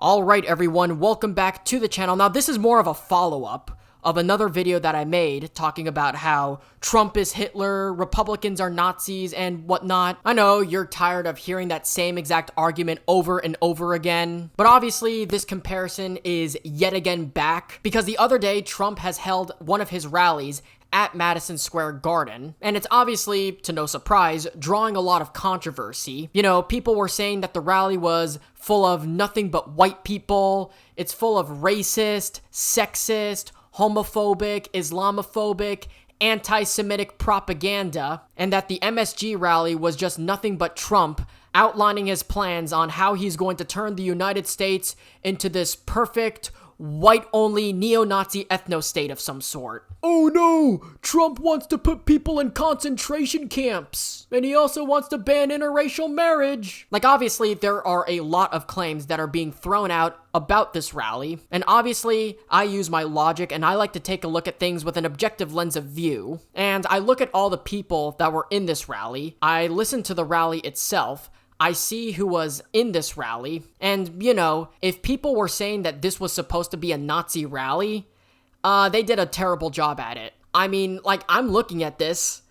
Alright everyone, welcome back to the channel. Now this is more of a follow-up of another video that I made talking about how Trump is Hitler, Republicans are Nazis, and whatnot. I know you're tired of hearing that same exact argument over and over again, but obviously this comparison is yet again back because the other day Trump has held one of his rallies at Madison Square Garden, and it's obviously, to no surprise, drawing a lot of controversy. You know, people were saying that the rally was full of nothing but white people, it's full of racist, sexist, homophobic, Islamophobic, anti-Semitic propaganda, and that the MSG rally was just nothing but Trump outlining his plans on how he's going to turn the United States into this perfect, white-only neo-Nazi ethno-state of some sort. Oh no! Trump wants to put people in concentration camps! And he also wants to ban interracial marriage! Like, obviously, there are a lot of claims that are being thrown out about this rally, and obviously, I use my logic and I like to take a look at things with an objective lens of view, and I look at all the people that were in this rally, I listen to the rally itself, I see who was in this rally, and, you know, if people were saying that this was supposed to be a Nazi rally, they did a terrible job at it. I mean, like, I'm looking at this,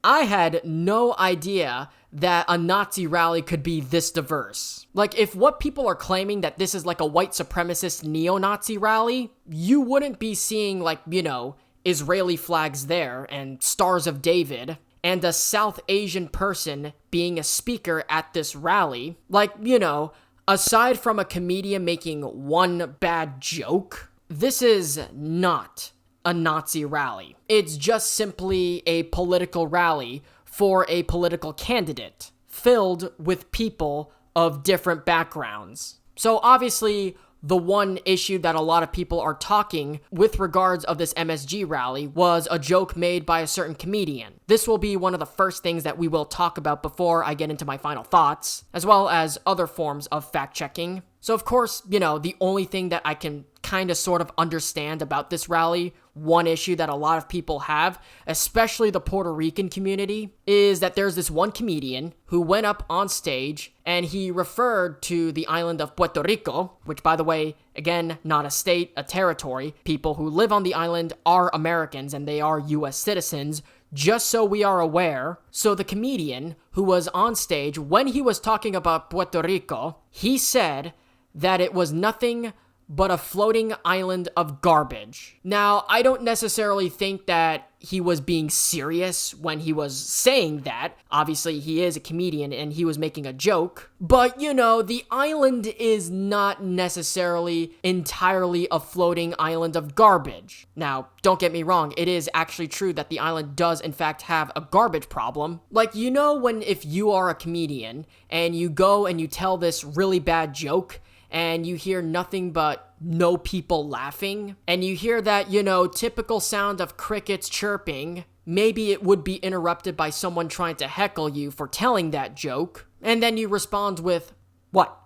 I had no idea that a Nazi rally could be this diverse. Like, if what people are claiming that this is like a white supremacist neo-Nazi rally, you wouldn't be seeing, like, you know, Israeli flags there, and Stars of David, and a South Asian person being a speaker at this rally. Like, you know, aside from a comedian making one bad joke, this is not a Nazi rally. It's just simply a political rally for a political candidate, filled with people of different backgrounds. So obviously, the one issue that a lot of people are talking with regards of this MSG rally was a joke made by a certain comedian. This will be one of the first things that we will talk about before I get into my final thoughts, as well as other forms of fact-checking. So of course, you know, the only thing that I can kind of sort of understand about this rally, one issue that a lot of people have, especially the Puerto Rican community, is that there's this one comedian who went up on stage and he referred to the island of Puerto Rico, which, by the way, again, not a state, a territory. People who live on the island are Americans and they are US citizens, just so we are aware. So the comedian who was on stage, when he was talking about Puerto Rico, he said that it was nothing but a floating island of garbage. Now, I don't necessarily think that he was being serious when he was saying that. Obviously, he is a comedian and he was making a joke. But, you know, the island is not necessarily entirely a floating island of garbage. Now, don't get me wrong, it is actually true that the island does in fact have a garbage problem. Like, you know, when if you are a comedian and you go and you tell this really bad joke, and you hear nothing but no people laughing, and you hear that, you know, typical sound of crickets chirping, maybe it would be interrupted by someone trying to heckle you for telling that joke, and then you respond with, what,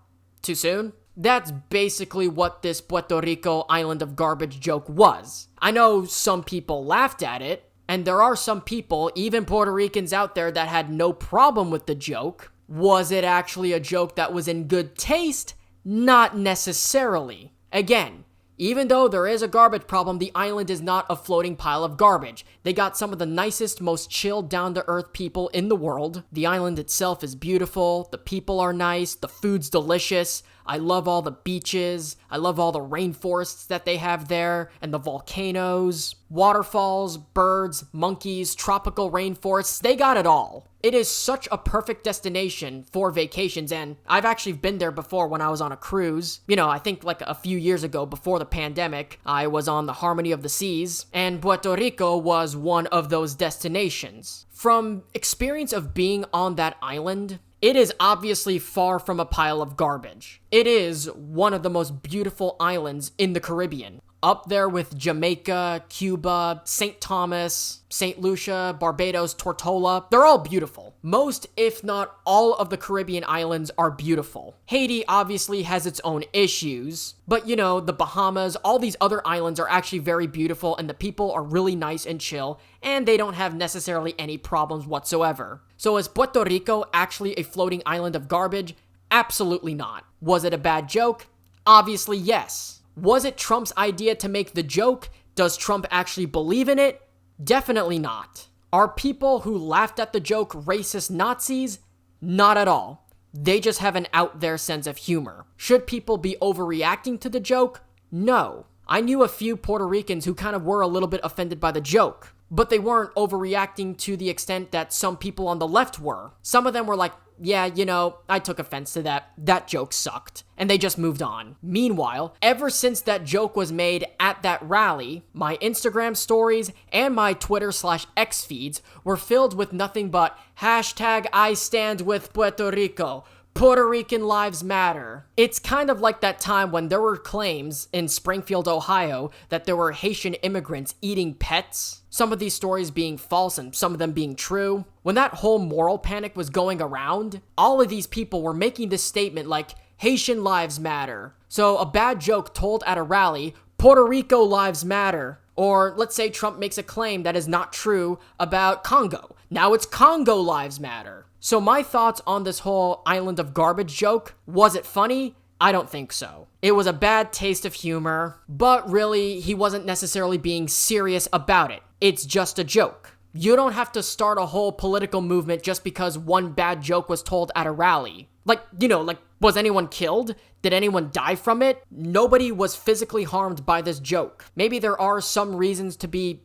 too soon? That's basically what this Puerto Rico island of garbage joke was. I know some people laughed at it, and there are some people, even Puerto Ricans out there, that had no problem with the joke. Was it actually a joke that was in good taste? Not necessarily. Again, even though there is a garbage problem, the island is not a floating pile of garbage. They got some of the nicest, most chilled, down-to-earth people in the world. The island itself is beautiful, the people are nice, the food's delicious. I love all the beaches, I love all the rainforests that they have there, and the volcanoes, waterfalls, birds, monkeys, tropical rainforests, they got it all. It is such a perfect destination for vacations, and I've actually been there before when I was on a cruise. You know, I think like a few years ago before the pandemic, I was on the Harmony of the Seas, and Puerto Rico was one of those destinations. From experience of being on that island, it is obviously far from a pile of garbage. It is one of the most beautiful islands in the Caribbean. Up there with Jamaica, Cuba, St. Thomas, St. Lucia, Barbados, Tortola. They're all beautiful. Most, if not all, of the Caribbean islands are beautiful. Haiti obviously has its own issues, but you know, the Bahamas, all these other islands are actually very beautiful and the people are really nice and chill, and they don't have necessarily any problems whatsoever. So is Puerto Rico actually a floating island of garbage? Absolutely not. Was it a bad joke? Obviously, yes. Was it Trump's idea to make the joke? Does Trump actually believe in it? Definitely not. Are people who laughed at the joke racist Nazis? Not at all. They just have an out there sense of humor. Should people be overreacting to the joke? No. I knew a few Puerto Ricans who kind of were a little bit offended by the joke, but they weren't overreacting to the extent that some people on the left were. Some of them were like, yeah, you know, I took offense to that. That joke sucked. And they just moved on. Meanwhile, ever since that joke was made at that rally, my Instagram stories and my Twitter/X feeds were filled with nothing but hashtag I stand with Puerto Rico. Puerto Rican lives matter. It's kind of like that time when there were claims in Springfield, Ohio, that there were Haitian immigrants eating pets. Some of these stories being false and some of them being true. When that whole moral panic was going around, all of these people were making this statement like, Haitian lives matter. So a bad joke told at a rally, Puerto Rico lives matter. Or let's say Trump makes a claim that is not true about Congo. Now it's Congo lives matter. So my thoughts on this whole island of garbage joke, was it funny? I don't think so. It was a bad taste of humor, but really, he wasn't necessarily being serious about it. It's just a joke. You don't have to start a whole political movement just because one bad joke was told at a rally. Like, was anyone killed? Did anyone die from it? Nobody was physically harmed by this joke. Maybe there are some reasons to be,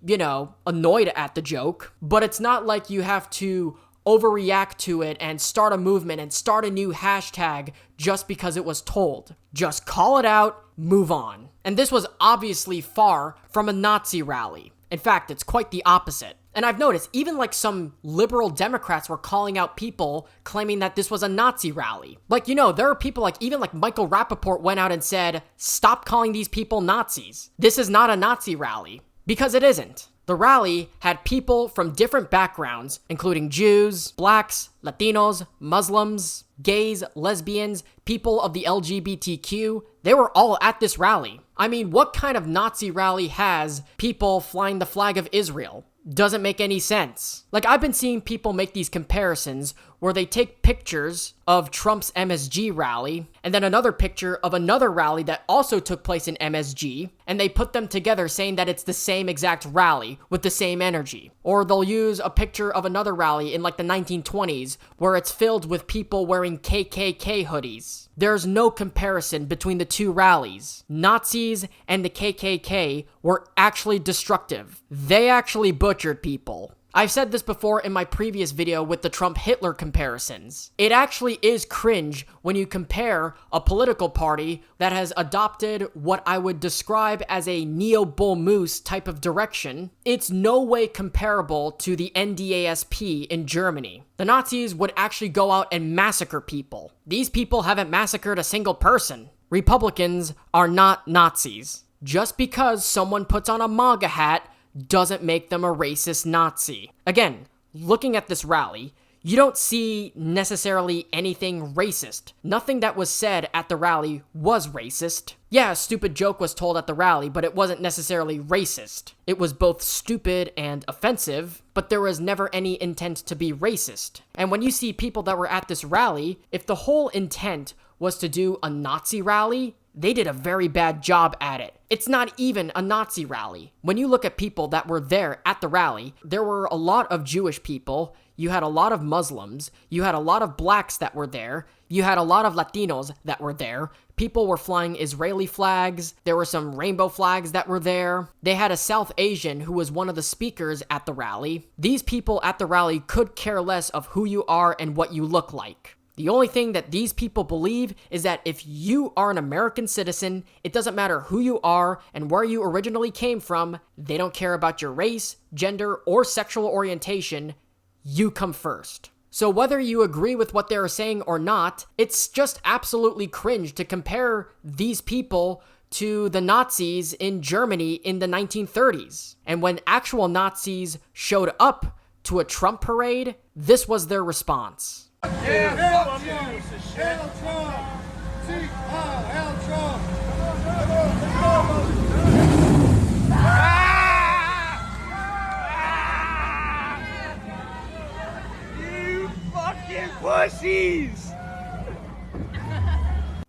annoyed at the joke, but it's not like you have to overreact to it and start a movement and start a new hashtag just because it was told. Just call it out, move on. And this was obviously far from a Nazi rally. In fact, it's quite the opposite. And I've noticed even like some liberal Democrats were calling out people claiming that this was a Nazi rally. There are people even Michael Rappaport went out and said, stop calling these people Nazis. This is not a Nazi rally. Because it isn't. The rally had people from different backgrounds, including Jews, blacks, Latinos, Muslims, gays, lesbians, people of the LGBTQ. They were all at this rally. I mean, what kind of Nazi rally has people flying the flag of Israel? Doesn't make any sense. I've been seeing people make these comparisons where they take pictures of Trump's MSG rally and then another picture of another rally that also took place in MSG, and they put them together saying that it's the same exact rally with the same energy. Or they'll use a picture of another rally in the 1920s where it's filled with people wearing KKK hoodies. There's no comparison between the two rallies. Nazis and the KKK were actually destructive. They actually butchered people. I've said this before in my previous video with the Trump-Hitler comparisons. It actually is cringe when you compare a political party that has adopted what I would describe as a neo-bull moose type of direction. It's no way comparable to the NSDAP in Germany. The Nazis would actually go out and massacre people. These people haven't massacred a single person. Republicans are not Nazis. Just because someone puts on a MAGA hat doesn't make them a racist Nazi. Again, looking at this rally, you don't see necessarily anything racist. Nothing that was said at the rally was racist. Yeah, a stupid joke was told at the rally, but it wasn't necessarily racist. It was both stupid and offensive, but there was never any intent to be racist. And when you see people that were at this rally, if the whole intent was to do a Nazi rally, they did a very bad job at it. It's not even a Nazi rally. When you look at people that were there at the rally, there were a lot of Jewish people, you had a lot of Muslims, you had a lot of blacks that were there, you had a lot of Latinos that were there, people were flying Israeli flags, there were some rainbow flags that were there, they had a South Asian who was one of the speakers at the rally. These people at the rally could care less of who you are and what you look like. The only thing that these people believe is that if you are an American citizen, it doesn't matter who you are and where you originally came from, they don't care about your race, gender, or sexual orientation, you come first. So whether you agree with what they're saying or not, it's just absolutely cringe to compare these people to the Nazis in Germany in the 1930s. And when actual Nazis showed up to a Trump parade, this was their response. Hail Trump! Hail Trump! Hail Trump! You fucking pussies!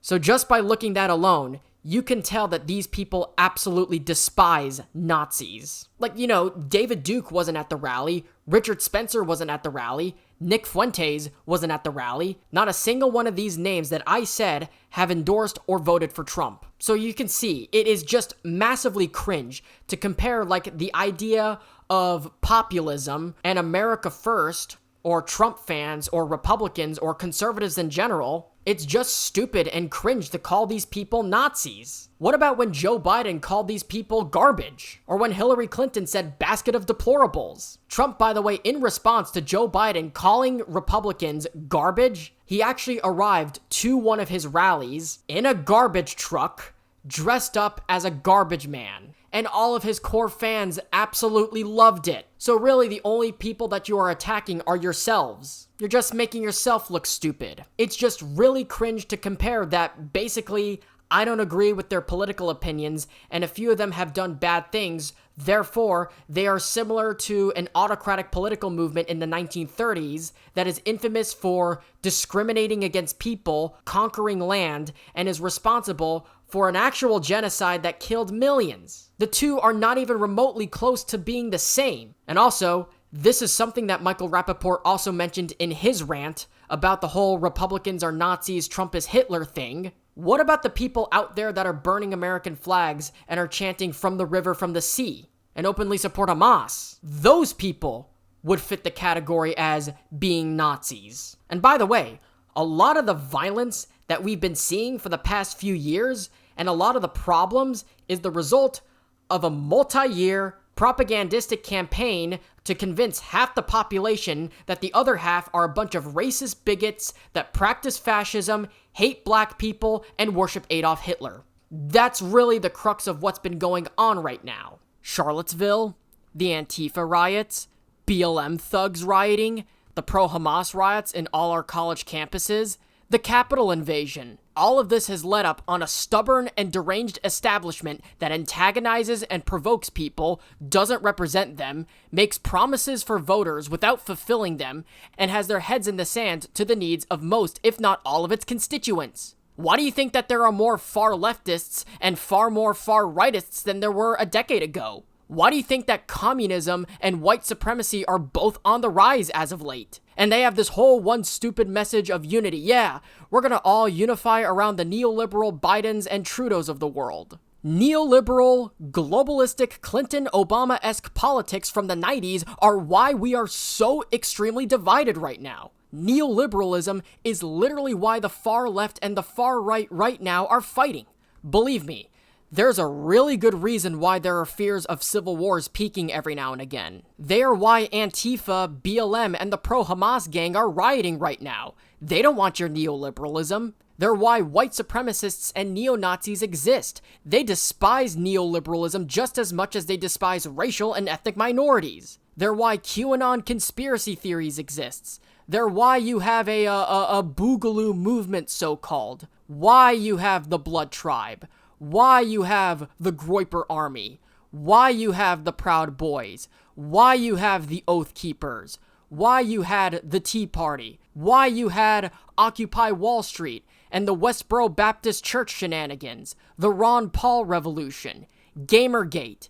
So just by looking that alone, you can tell that these people absolutely despise Nazis. Like, David Duke wasn't at the rally, Richard Spencer wasn't at the rally, Nick Fuentes wasn't at the rally. Not a single one of these names that I said have endorsed or voted for Trump. So you can see, it is just massively cringe to compare like the idea of populism and America First, or Trump fans, or Republicans, or conservatives in general. It's just stupid and cringe to call these people Nazis. What about when Joe Biden called these people garbage? Or when Hillary Clinton said basket of deplorables? Trump, by the way, in response to Joe Biden calling Republicans garbage, he actually arrived to one of his rallies in a garbage truck, dressed up as a garbage man. And all of his core fans absolutely loved it. So really, the only people that you are attacking are yourselves. You're just making yourself look stupid. It's just really cringe to compare that basically, I don't agree with their political opinions, and a few of them have done bad things. Therefore, they are similar to an autocratic political movement in the 1930s that is infamous for discriminating against people, conquering land, and is responsible for an actual genocide that killed millions. The two are not even remotely close to being the same. And also, this is something that Michael Rappaport also mentioned in his rant about the whole Republicans are Nazis, Trump is Hitler thing. What about the people out there that are burning American flags and are chanting from the river, from the sea, and openly support Hamas? Those people would fit the category as being Nazis. And by the way, a lot of the violence that we've been seeing for the past few years and a lot of the problems is the result of a multi-year propagandistic campaign to convince half the population that the other half are a bunch of racist bigots that practice fascism, hate black people, and worship Adolf Hitler. That's really the crux of what's been going on right now. Charlottesville, the Antifa riots, BLM thugs rioting, the pro-Hamas riots in all our college campuses, the Capitol invasion. All of this has led up on a stubborn and deranged establishment that antagonizes and provokes people, doesn't represent them, makes promises for voters without fulfilling them, and has their heads in the sand to the needs of most, if not all, of its constituents. Why do you think that there are more far leftists and far more far rightists than there were a decade ago? Why do you think that communism and white supremacy are both on the rise as of late? And they have this whole one stupid message of unity. Yeah, we're gonna all unify around the neoliberal Bidens and Trudeaus of the world. Neoliberal, globalistic, Clinton-Obama-esque politics from the 90s are why we are so extremely divided right now. Neoliberalism is literally why the far left and the far right now are fighting. Believe me, there's a really good reason why there are fears of civil wars peaking every now and again. They are why Antifa, BLM, and the pro-Hamas gang are rioting right now. They don't want your neoliberalism. They're why white supremacists and neo-Nazis exist. They despise neoliberalism just as much as they despise racial and ethnic minorities. They're why QAnon conspiracy theories exists. They're why you have a Boogaloo movement, so-called. Why you have the Blood Tribe. Why you have the Groyper Army, why you have the Proud Boys, why you have the Oath Keepers, why you had the Tea Party, why you had Occupy Wall Street, and the Westboro Baptist Church shenanigans, the Ron Paul Revolution, Gamergate.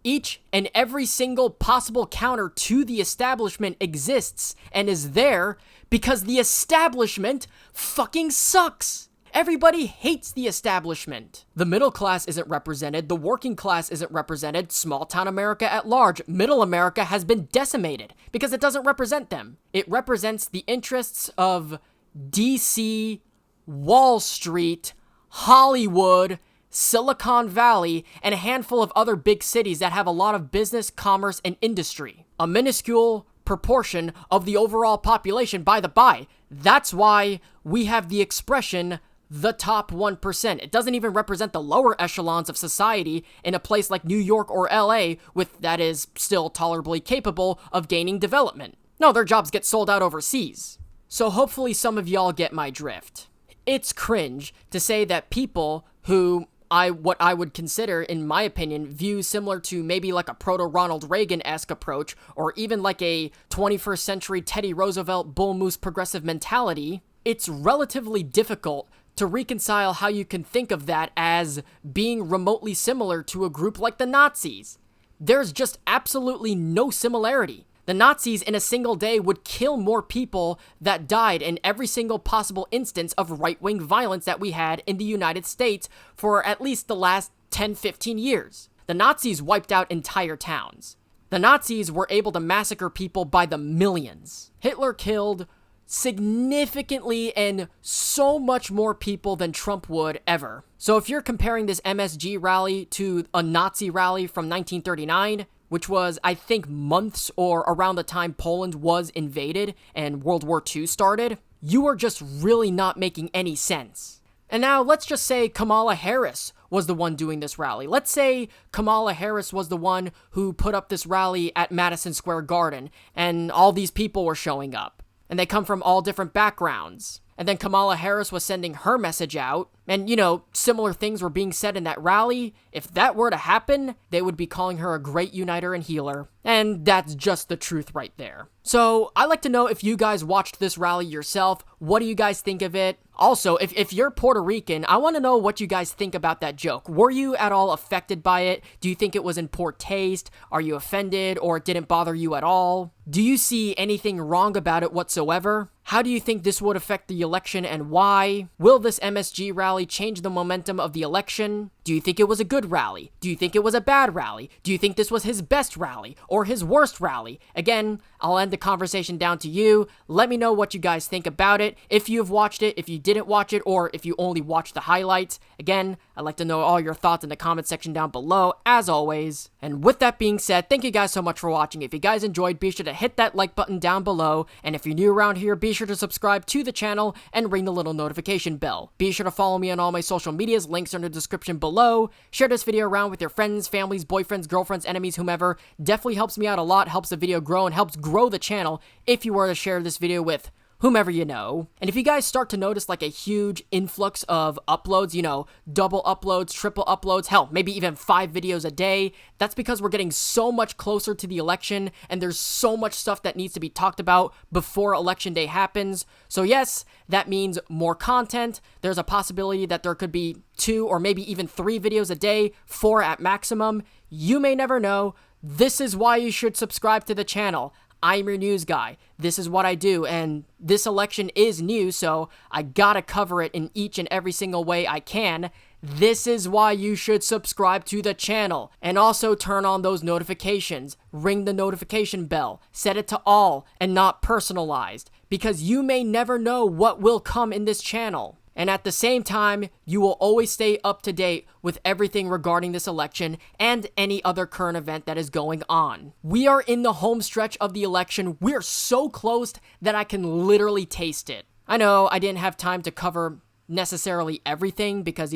Each and every single possible counter to the establishment exists and is there because the establishment fucking sucks. Everybody hates the establishment. The middle class isn't represented, the working class isn't represented, small town America at large, middle America has been decimated because it doesn't represent them. It represents the interests of DC, Wall Street, Hollywood, Silicon Valley, and a handful of other big cities that have a lot of business, commerce, and industry. A minuscule proportion of the overall population, by the by. That's why we have the expression the top 1%. It doesn't even represent the lower echelons of society in a place like New York or LA that is still tolerably capable of gaining development. No, their jobs get sold out overseas. So hopefully some of y'all get my drift. It's cringe to say that people who what I would consider, in my opinion, view similar to maybe like a proto-Ronald Reagan-esque approach, or even like a 21st century Teddy Roosevelt bull moose progressive mentality, it's relatively difficult to reconcile how you can think of that as being remotely similar to a group like the Nazis. There's just absolutely no similarity. The Nazis in a single day would kill more people that died in every single possible instance of right-wing violence that we had in the United States for at least the last 10-15 years. The Nazis wiped out entire towns. The Nazis were able to massacre people by the millions. Hitler killed significantly and so much more people than Trump would ever. So if you're comparing this MSG rally to a Nazi rally from 1939, which was, I think, months or around the time Poland was invaded and World War II started, you are just really not making any sense. And now let's just say Kamala Harris was the one doing this rally. Let's say Kamala Harris was the one who put up this rally at Madison Square Garden and all these people were showing up. And they come from all different backgrounds. And then Kamala Harris was sending her message out. And, similar things were being said in that rally. If that were to happen, they would be calling her a great uniter and healer. And that's just the truth right there. So, I'd like to know if you guys watched this rally yourself. What do you guys think of it? Also, if you're Puerto Rican, I want to know what you guys think about that joke. Were you at all affected by it? Do you think it was in poor taste? Are you offended or it didn't bother you at all? Do you see anything wrong about it whatsoever? How do you think this would affect the election and why? Will this MSG rally change the momentum of the election? Do you think it was a good rally? Do you think it was a bad rally? Do you think this was his best rally or his worst rally? Again, I'll end the conversation down to you. Let me know what you guys think about it. If you've watched it, if you didn't watch it, or if you only watched the highlights. Again, I'd like to know all your thoughts in the comment section down below, as always. And with that being said, thank you guys so much for watching. If you guys enjoyed, be sure to hit that like button down below. And if you're new around here, be sure to subscribe to the channel and ring the little notification bell. Be sure to follow me on all my social medias. Links are in the description below. Share this video around with your friends, families, boyfriends, girlfriends, enemies, whomever. Definitely helps me out a lot, helps the video grow, and helps grow the channel if you were to share this video with whomever you know. And if you guys start to notice like a huge influx of uploads, double uploads, triple uploads, hell, maybe even 5 videos a day, that's because we're getting so much closer to the election and there's so much stuff that needs to be talked about before election day happens. So yes, that means more content. There's a possibility that there could be 2 or maybe even 3 videos a day, 4 at maximum. You may never know. This is why you should subscribe to the channel. I'm your news guy. This is what I do, and this election is new, so I gotta cover it in each and every single way I can. This is why you should subscribe to the channel, and also turn on those notifications. Ring the notification bell. Set it to all, and not personalized, because you may never know what will come in this channel. And at the same time, you will always stay up to date with everything regarding this election and any other current event that is going on. We are in the home stretch of the election. We're so close that I can literally taste it. I know I didn't have time to cover necessarily everything because,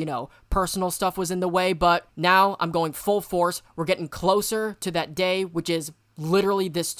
personal stuff was in the way, but now I'm going full force. We're getting closer to that day, which is literally this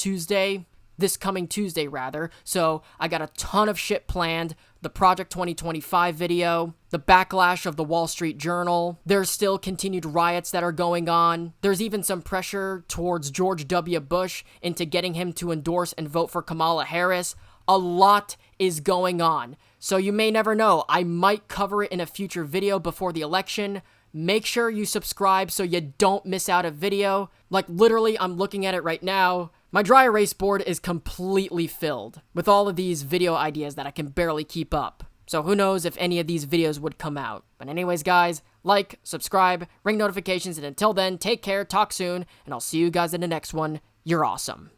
coming Tuesday rather. So I got a ton of shit planned. The Project 2025 video, the backlash of the Wall Street Journal. There's still continued riots that are going on. There's even some pressure towards George W. Bush into getting him to endorse and vote for Kamala Harris. A lot is going on. So you may never know. I might cover it in a future video before the election. Make sure you subscribe so you don't miss out a video. Like literally, I'm looking at it right now. My dry erase board is completely filled with all of these video ideas that I can barely keep up. So who knows if any of these videos would come out. But anyways, guys, like, subscribe, ring notifications, and until then, take care, talk soon, and I'll see you guys in the next one. You're awesome.